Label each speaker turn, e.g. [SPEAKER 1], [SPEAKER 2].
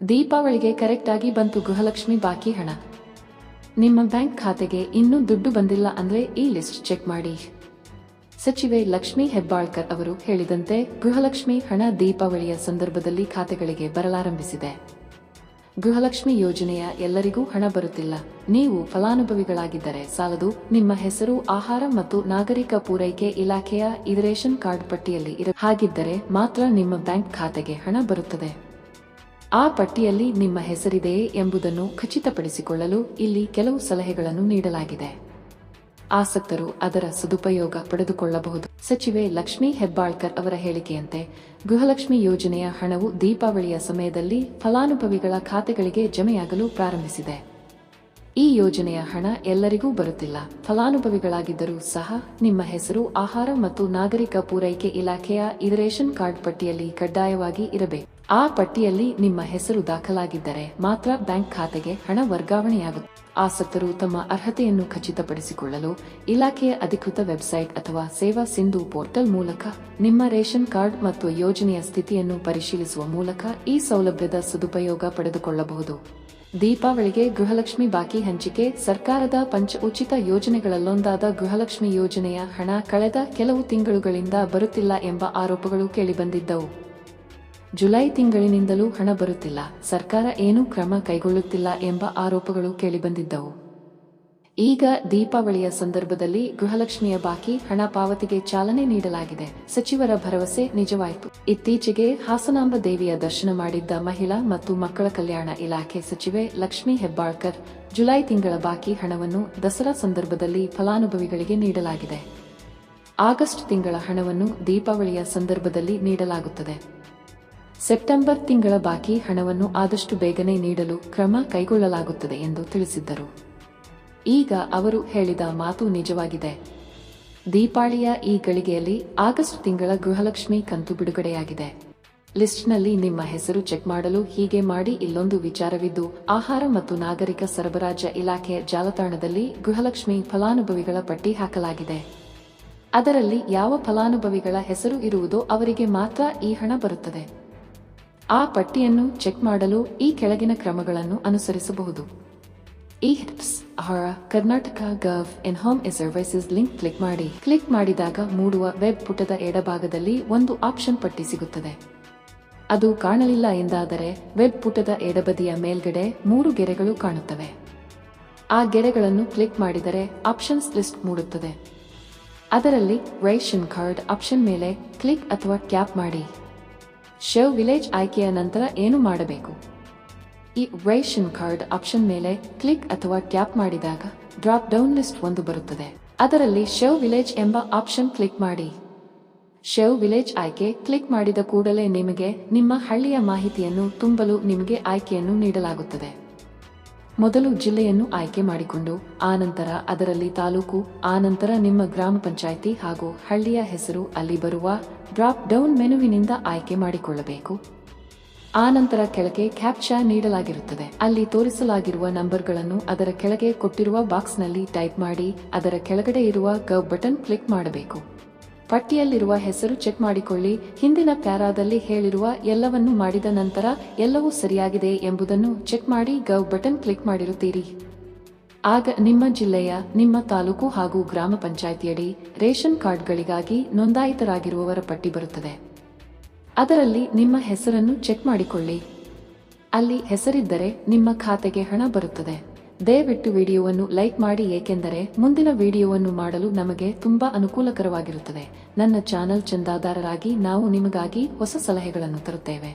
[SPEAKER 1] ದೀಪಾವಳಿಗೆ ಕರೆಕ್ಟ್ ಆಗಿ ಬಂತು ಗೃಹಲಕ್ಷ್ಮಿ ಬಾಕಿ ಹಣ. ನಿಮ್ಮ ಬ್ಯಾಂಕ್ ಖಾತೆಗೆ ಇನ್ನೂ ದುಡ್ಡು ಬಂದಿಲ್ಲ ಅಂದ್ರೆ ಈ ಲಿಸ್ಟ್ ಚೆಕ್ ಮಾಡಿ. ಸಚಿವೆ ಲಕ್ಷ್ಮೀ ಹೆಬ್ಬಾಳ್ಕರ್ ಅವರು ಹೇಳಿದಂತೆ ಗೃಹಲಕ್ಷ್ಮಿ ಹಣ ದೀಪಾವಳಿಯ ಸಂದರ್ಭದಲ್ಲಿ ಖಾತೆಗಳಿಗೆ ಬರಲಾರಂಭಿಸಿದೆ. ಗೃಹಲಕ್ಷ್ಮಿ ಯೋಜನೆಯ ಎಲ್ಲರಿಗೂ ಹಣ ಬರುತ್ತಿಲ್ಲ. ನೀವು ಫಲಾನುಭವಿಗಳಾಗಿದ್ದರೆ ಸಾಲದು, ನಿಮ್ಮ ಹೆಸರು ಆಹಾರ ಮತ್ತು ನಾಗರಿಕ ಪೂರೈಕೆ ಇಲಾಖೆಯ ರೇಷನ್ ಕಾರ್ಡ್ ಪಟ್ಟಿಯಲ್ಲಿ ಹಾಗಿದ್ದರೆ ಮಾತ್ರ ನಿಮ್ಮ ಬ್ಯಾಂಕ್ ಖಾತೆಗೆ ಹಣ ಬರುತ್ತದೆ. ಆ ಪಟ್ಟಿಯಲ್ಲಿ ನಿಮ್ಮ ಹೆಸರಿದೆಯೇ ಎಂಬುದನ್ನು ಖಚಿತಪಡಿಸಿಕೊಳ್ಳಲು ಇಲ್ಲಿ ಕೆಲವು ಸಲಹೆಗಳನ್ನು ನೀಡಲಾಗಿದೆ. ಆಸಕ್ತರು ಅದರ ಸದುಪಯೋಗ ಪಡೆದುಕೊಳ್ಳಬಹುದು. ಸಚಿವೆ ಲಕ್ಷ್ಮೀ ಹೆಬ್ಬಾಳ್ಕರ್ ಅವರ ಹೇಳಿಕೆಯಂತೆ ಗೃಹಲಕ್ಷ್ಮಿ ಯೋಜನೆಯ ಹಣವು ದೀಪಾವಳಿಯ ಸಮಯದಲ್ಲಿ ಫಲಾನುಭವಿಗಳ ಖಾತೆಗಳಿಗೆ ಜಮೆಯಾಗಲು ಪ್ರಾರಂಭಿಸಿದೆ. ಈ ಯೋಜನೆಯ ಹಣ ಎಲ್ಲರಿಗೂ ಬರುತ್ತಿಲ್ಲ. ಫಲಾನುಭವಿಗಳಾಗಿದ್ದರೂ ಸಹ ನಿಮ್ಮ ಹೆಸರು ಆಹಾರ ಮತ್ತು ನಾಗರಿಕ ಪೂರೈಕೆ ಇಲಾಖೆಯ ರೇಷನ್ ಕಾರ್ಡ್ ಪಟ್ಟಿಯಲ್ಲಿ ಕಡ್ಡಾಯವಾಗಿ ಇರಬೇಕು. ಆ ಪಟ್ಟಿಯಲ್ಲಿ ನಿಮ್ಮ ಹೆಸರು ದಾಖಲಾಗಿದ್ದರೆ ಮಾತ್ರ ಬ್ಯಾಂಕ್ ಖಾತೆಗೆ ಹಣ ವರ್ಗಾವಣೆಯಾಗುತ್ತದೆ. ಆಸಕ್ತರು ತಮ್ಮ ಅರ್ಹತೆಯನ್ನು ಖಚಿತಪಡಿಸಿಕೊಳ್ಳಲು ಇಲಾಖೆಯ ಅಧಿಕೃತ ವೆಬ್ಸೈಟ್ ಅಥವಾ ಸೇವಾ ಸಿಂಧು ಪೋರ್ಟಲ್ ಮೂಲಕ ನಿಮ್ಮ ರೇಷನ್ ಕಾರ್ಡ್ ಮತ್ತು ಯೋಜನೆಯ ಸ್ಥಿತಿಯನ್ನು ಪರಿಶೀಲಿಸುವ ಮೂಲಕ ಈ ಸೌಲಭ್ಯದ ಸದುಪಯೋಗ ಪಡೆದುಕೊಳ್ಳಬಹುದು. ದೀಪಾವಳಿಗೆ ಗೃಹಲಕ್ಷ್ಮಿ ಬಾಕಿ ಹಂಚಿಕೆ. ಸರ್ಕಾರದ ಪಂಚ ಉಚಿತ ಯೋಜನೆಗಳಲ್ಲೊಂದಾದ ಗೃಹಲಕ್ಷ್ಮಿ ಯೋಜನೆಯ ಹಣ ಕಳೆದ ಕೆಲವು ತಿಂಗಳುಗಳಿಂದ ಬರುತ್ತಿಲ್ಲ ಎಂಬ ಆರೋಪಗಳು ಕೇಳಿಬಂದಿದ್ದವು. ಜುಲೈ ತಿಂಗಳಿನಿಂದಲೂ ಹಣ ಬರುತ್ತಿಲ್ಲ, ಸರ್ಕಾರ ಏನೂ ಕ್ರಮ ಕೈಗೊಳ್ಳುತ್ತಿಲ್ಲ ಎಂಬ ಆರೋಪಗಳು ಕೇಳಿಬಂದಿದ್ದವು. ಈಗ ದೀಪಾವಳಿಯ ಸಂದರ್ಭದಲ್ಲಿ ಗೃಹಲಕ್ಷ್ಮಿಯ ಬಾಕಿ ಹಣ ಪಾವತಿಗೆ ಚಾಲನೆ ನೀಡಲಾಗಿದೆ. ಸಚಿವರ ಭರವಸೆ ನಿಜವಾಯಿತು. ಇತ್ತೀಚೆಗೆ ಹಾಸನಾಂಬ ದೇವಿಯ ದರ್ಶನ ಮಾಡಿದ್ದ ಮಹಿಳಾ ಮತ್ತು ಮಕ್ಕಳ ಕಲ್ಯಾಣ ಇಲಾಖೆ ಸಚಿವೆ ಲಕ್ಷ್ಮೀ ಹೆಬ್ಬಾಳ್ಕರ್ ಜುಲೈ ತಿಂಗಳ ಬಾಕಿ ಹಣವನ್ನು ದಸರಾ ಸಂದರ್ಭದಲ್ಲಿ ಫಲಾನುಭವಿಗಳಿಗೆ ನೀಡಲಾಗಿದೆ. ಆಗಸ್ಟ್ ತಿಂಗಳ ಹಣವನ್ನು ದೀಪಾವಳಿಯ ಸಂದರ್ಭದಲ್ಲಿ ನೀಡಲಾಗುತ್ತದೆ. ಸೆಪ್ಟೆಂಬರ್ ತಿಂಗಳ ಬಾಕಿ ಹಣವನ್ನು ಆದಷ್ಟು ಬೇಗನೆ ನೀಡಲು ಕ್ರಮ ಕೈಗೊಳ್ಳಲಾಗುತ್ತದೆ ಎಂದು ತಿಳಿಸಿದ್ದರು. ಈಗ ಅವರು ಹೇಳಿದ ಮಾತು ನಿಜವಾಗಿದೆ. ದೀಪಾವಳಿಯ ಈ ಗಳಿಗೆಯಲ್ಲಿ ಆಗಸ್ಟ್ ತಿಂಗಳ ಗೃಹಲಕ್ಷ್ಮಿ ಕಂತು ಬಿಡುಗಡೆಯಾಗಿದೆ. ಲಿಸ್ಟ್ನಲ್ಲಿ ನಿಮ್ಮ ಹೆಸರು ಚೆಕ್ ಮಾಡಲು ಹೀಗೆ ಮಾಡಿ. ಇಲ್ಲೊಂದು ವಿಚಾರವಿದ್ದು, ಆಹಾರ ಮತ್ತು ನಾಗರಿಕ ಸರಬರಾಜು ಇಲಾಖೆಯ ಜಾಲತಾಣದಲ್ಲಿ ಗೃಹಲಕ್ಷ್ಮಿ ಫಲಾನುಭವಿಗಳ ಪಟ್ಟಿ ಹಾಕಲಾಗಿದೆ. ಅದರಲ್ಲಿ ಯಾವ ಫಲಾನುಭವಿಗಳ ಹೆಸರು ಇರುವುದೋ ಅವರಿಗೆ ಮಾತ್ರ ಈ ಹಣ ಬರುತ್ತದೆ. ಆ ಪಟ್ಟಿಯನ್ನು ಚೆಕ್ ಮಾಡಲು ಈ ಕೆಳಗಿನ ಕ್ರಮಗಳನ್ನು ಅನುಸರಿಸಬಹುದು. ಕರ್ನಾಟಕ ಗವ್ ಇನ್ ಹೋಮ್ ಸರ್ವಿಸಸ್ ಲಿಂಕ್ ಕ್ಲಿಕ್ ಮಾಡಿ. ಕ್ಲಿಕ್ ಮಾಡಿದಾಗ ಮೂಡುವ ವೆಬ್ ಪುಟದ ಎಡಭಾಗದಲ್ಲಿ ಒಂದು ಆಪ್ಷನ್ ಪಟ್ಟಿ ಸಿಗುತ್ತದೆ. ಅದು ಕಾಣಲಿಲ್ಲ ಎಂದಾದರೆ ವೆಬ್ ಪುಟದ ಎಡಬದಿಯ ಮೇಲ್ಗಡೆ 3 ಗೆರೆಗಳು ಕಾಣುತ್ತವೆ. ಆ ಗೆರೆಗಳನ್ನು ಕ್ಲಿಕ್ ಮಾಡಿದರೆ ಆಪ್ಷನ್ಸ್ ಲಿಸ್ಟ್ ಮೂಡುತ್ತದೆ. ಅದರಲ್ಲಿ ರೇಷನ್ ಕಾರ್ಡ್ ಆಪ್ಷನ್ ಮೇಲೆ ಕ್ಲಿಕ್ ಅಥವಾ ಟ್ಯಾಪ್ ಮಾಡಿ. ಶೋ ವಿಲೇಜ್ ಆಯ್ಕೆಯ ನಂತರ ಏನು ಮಾಡಬೇಕು? ಈ ರೇಷನ್ ಕಾರ್ಡ್ ಆಪ್ಷನ್ ಮೇಲೆ ಕ್ಲಿಕ್ ಅಥವಾ ಟ್ಯಾಪ್ ಮಾಡಿದಾಗ ಡ್ರಾಪ್ ಡೌನ್ ಲಿಸ್ಟ್ ಒಂದು ಬರುತ್ತದೆ. ಅದರಲ್ಲಿ ಶೋ ವಿಲೇಜ್ ಎಂಬ ಆಪ್ಷನ್ ಕ್ಲಿಕ್ ಮಾಡಿ. ಶೋ ವಿಲೇಜ್ ಆಯ್ಕೆ ಕ್ಲಿಕ್ ಮಾಡಿದ ಕೂಡಲೇ ನಿಮಗೆ ನಿಮ್ಮ ಹಳ್ಳಿಯ ಮಾಹಿತಿಯನ್ನು ತುಂಬಲು ನಿಮಗೆ ಆಯ್ಕೆಯನ್ನು ನೀಡಲಾಗುತ್ತದೆ. ಮೊದಲು ಜಿಲ್ಲೆಯನ್ನು ಆಯ್ಕೆ ಮಾಡಿಕೊಂಡು ಆನಂತರ ಅದರಲ್ಲಿ ತಾಲೂಕು, ಆನಂತರ ನಿಮ್ಮ ಗ್ರಾಮ ಪಂಚಾಯಿತಿ ಹಾಗೂ ಹಳ್ಳಿಯ ಹೆಸರು ಅಲ್ಲಿ ಬರುವ ಡ್ರಾಪ್ ಡೌನ್ ಮೆನುವಿನಿಂದ ಆಯ್ಕೆ ಮಾಡಿಕೊಳ್ಳಬೇಕು. ಆನಂತರ ಕೆಳಗೆ ಕ್ಯಾಪ್ಚಾ ನೀಡಲಾಗಿರುತ್ತದೆ. ಅಲ್ಲಿ ತೋರಿಸಲಾಗಿರುವ ನಂಬರ್ಗಳನ್ನು ಅದರ ಕೆಳಗೆ ಕೊಟ್ಟಿರುವ ಬಾಕ್ಸ್ನಲ್ಲಿ ಟೈಪ್ ಮಾಡಿ ಅದರ ಕೆಳಗಡೆ ಇರುವ ಗವ್ ಬಟನ್ ಕ್ಲಿಕ್ ಮಾಡಬೇಕು. ಪಟ್ಟಿಯಲ್ಲಿರುವ ಹೆಸರು ಚೆಕ್ ಮಾಡಿಕೊಳ್ಳಿ. ಹಿಂದಿನ ಪ್ಯಾರಾದಲ್ಲಿ ಹೇಳಿರುವ ಎಲ್ಲವನ್ನು ಮಾಡಿದ ನಂತರ ಎಲ್ಲವೂ ಸರಿಯಾಗಿದೆ ಎಂಬುದನ್ನು ಚೆಕ್ ಮಾಡಿ ಗವ್ ಬಟನ್ ಕ್ಲಿಕ್ ಮಾಡಿರುತ್ತೀರಿ. ಆಗ ನಿಮ್ಮ ಜಿಲ್ಲೆಯ, ನಿಮ್ಮ ತಾಲೂಕು ಹಾಗೂ ಗ್ರಾಮ ಪಂಚಾಯಿತಿಯಡಿ ರೇಷನ್ ಕಾರ್ಡ್ಗಳಿಗಾಗಿ ನೋಂದಾಯಿತರಾಗಿರುವವರ ಪಟ್ಟಿ ಬರುತ್ತದೆ. ಅದರಲ್ಲಿ ನಿಮ್ಮ ಹೆಸರನ್ನು ಚೆಕ್ ಮಾಡಿಕೊಳ್ಳಿ. ಅಲ್ಲಿ ಹೆಸರಿದ್ದರೆ ನಿಮ್ಮ ಖಾತೆಗೆ ಹಣ ಬರುತ್ತದೆ. ದಯವಿಟ್ಟು ವಿಡಿಯೋವನ್ನು ಲೈಕ್ ಮಾಡಿ, ಏಕೆಂದರೆ ಮುಂದಿನ ವಿಡಿಯೋವನ್ನು ಮಾಡಲು ನಮಗೆ ತುಂಬಾ ಅನುಕೂಲಕರವಾಗಿರುತ್ತದೆ. ನನ್ನ ಚಾನೆಲ್ ಚಂದಾದಾರರಾಗಿ ನಾವು ನಿಮಗಾಗಿ ಹೊಸ ಸಲಹೆಗಳನ್ನು ತರುತ್ತೇವೆ.